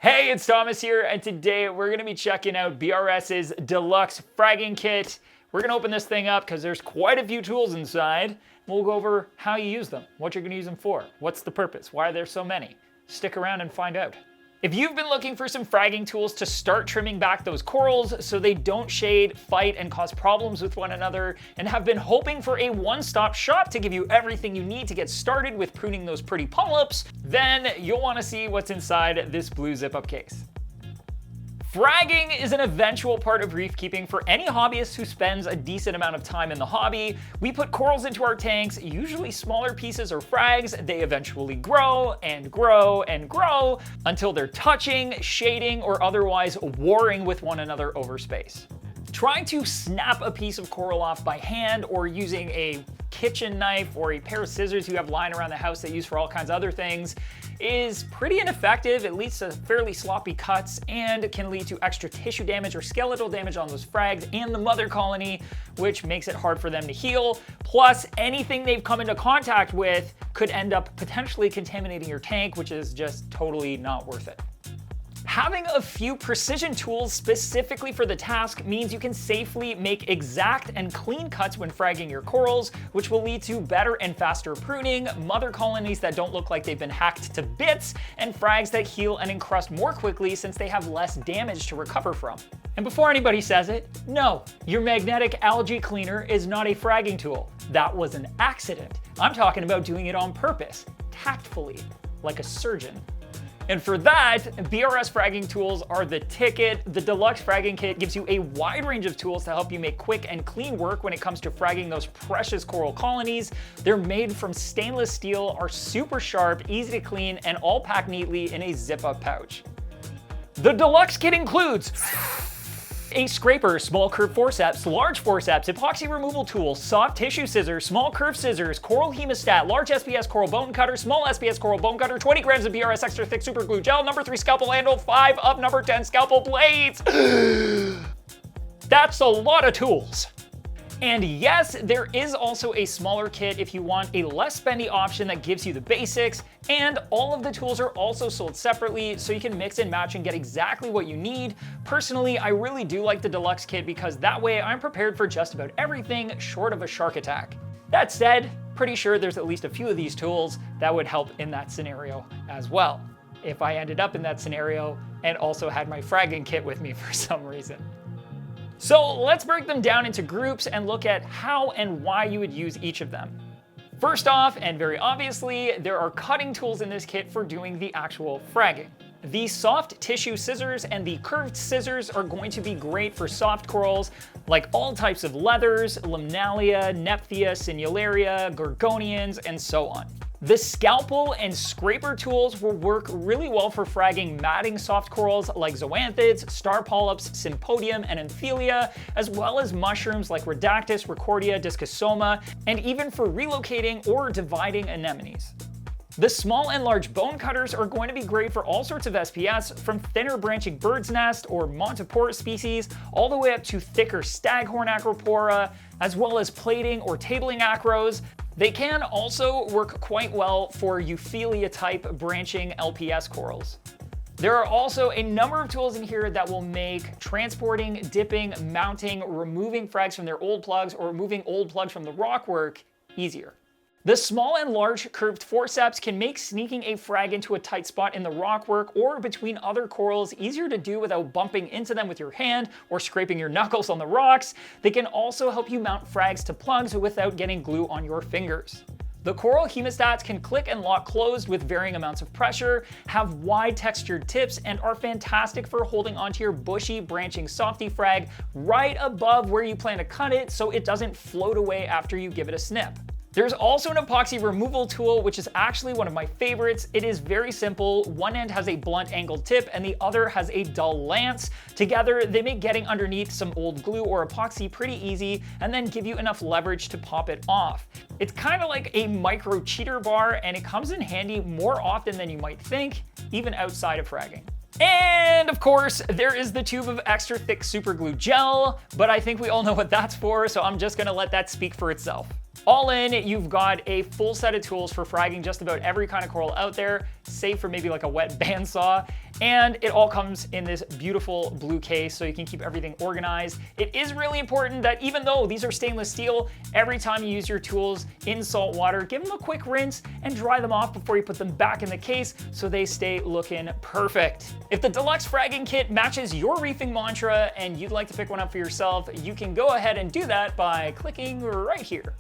Hey, it's Thomas here, and today we're going to be checking out BRS's Deluxe Fragging Kit. We're going to open this thing up because there's quite a few tools inside. We'll go over how you use them, what you're going to use them for, what's the purpose, why are there so many. Stick around and find out. If you've been looking for some fragging tools to start trimming back those corals so they don't shade, fight, and cause problems with one another, and have been hoping for a one-stop shop to give you everything you need to get started with pruning those pretty polyps, then you'll want to see what's inside this blue zip-up case. Fragging is an eventual part of reef keeping for any hobbyist who spends a decent amount of time in the hobby. We put corals into our tanks, usually smaller pieces or frags. They eventually grow and grow and grow until they're touching, shading, or otherwise warring with one another over space. Trying to snap a piece of coral off by hand or using a kitchen knife or a pair of scissors you have lying around the house that you use for all kinds of other things is pretty ineffective. It leads to fairly sloppy cuts and can lead to extra tissue damage or skeletal damage on those frags and the mother colony, which makes it hard for them to heal. Plus, anything they've come into contact with could end up potentially contaminating your tank, which is just totally not worth it. Having a few precision tools specifically for the task means you can safely make exact and clean cuts when fragging your corals, which will lead to better and faster pruning, mother colonies that don't look like they've been hacked to bits, and frags that heal and encrust more quickly since they have less damage to recover from. And before anybody says it, no, your magnetic algae cleaner is not a fragging tool. That was an accident. I'm talking about doing it on purpose, tactfully, like a surgeon. And for that, BRS fragging tools are the ticket. The Deluxe Fragging Kit gives you a wide range of tools to help you make quick and clean work when it comes to fragging those precious coral colonies. They're made from stainless steel, are super sharp, easy to clean, and all packed neatly in a zip-up pouch. The Deluxe Kit includes a scraper, small curved forceps, large forceps, epoxy removal tool, soft tissue scissors, small curved scissors, coral hemostat, large SPS coral bone cutter, small SPS coral bone cutter, 20 grams of BRS extra thick super glue gel, number 3 scalpel handle, 5 of number 10 scalpel blades. That's a lot of tools. And yes, there is also a smaller kit if you want a less spendy option that gives you the basics, and all of the tools are also sold separately so you can mix and match and get exactly what you need. Personally, I really do like the Deluxe Kit because that way I'm prepared for just about everything short of a shark attack. That said, pretty sure there's at least a few of these tools that would help in that scenario as well, if I ended up in that scenario and also had my fragging kit with me for some reason. So let's break them down into groups and look at how and why you would use each of them. First off, and very obviously, there are cutting tools in this kit for doing the actual fragging. The soft tissue scissors and the curved scissors are going to be great for soft corals, like all types of leathers, limnalia, nephthia, signularia, gorgonians, and so on. The scalpel and scraper tools will work really well for fragging matting soft corals like zoanthids, star polyps, sympodium, and amphilia, as well as mushrooms like Redactus, Recordia, Discosoma, and even for relocating or dividing anemones. The small and large bone cutters are going to be great for all sorts of SPS, from thinner branching bird's nest or Montipora species, all the way up to thicker staghorn acropora, as well as plating or tabling acros. They can also work quite well for Euphilia type branching LPS corals. There are also a number of tools in here that will make transporting, dipping, mounting, removing frags from their old plugs, or removing old plugs from the rockwork easier. The small and large curved forceps can make sneaking a frag into a tight spot in the rockwork or between other corals easier to do without bumping into them with your hand or scraping your knuckles on the rocks. They can also help you mount frags to plugs without getting glue on your fingers. The coral hemostats can click and lock closed with varying amounts of pressure, have wide textured tips, and are fantastic for holding onto your bushy branching softy frag right above where you plan to cut it so it doesn't float away after you give it a snip. There's also an epoxy removal tool, which is actually one of my favorites. It is very simple. One end has a blunt angled tip and the other has a dull lance. Together, they make getting underneath some old glue or epoxy pretty easy and then give you enough leverage to pop it off. It's kind of like a micro cheater bar, and it comes in handy more often than you might think, even outside of fragging. And of course, there is the tube of extra thick super glue gel, but I think we all know what that's for, so I'm just gonna let that speak for itself. All in, you've got a full set of tools for fragging just about every kind of coral out there. safe for maybe like a wet bandsaw. And it all comes in this beautiful blue case so you can keep everything organized. It is really important that even though these are stainless steel, every time you use your tools in salt water, give them a quick rinse and dry them off before you put them back in the case so they stay looking perfect. If the Deluxe Fragging Kit matches your reefing mantra and you'd like to pick one up for yourself, you can go ahead and do that by clicking right here.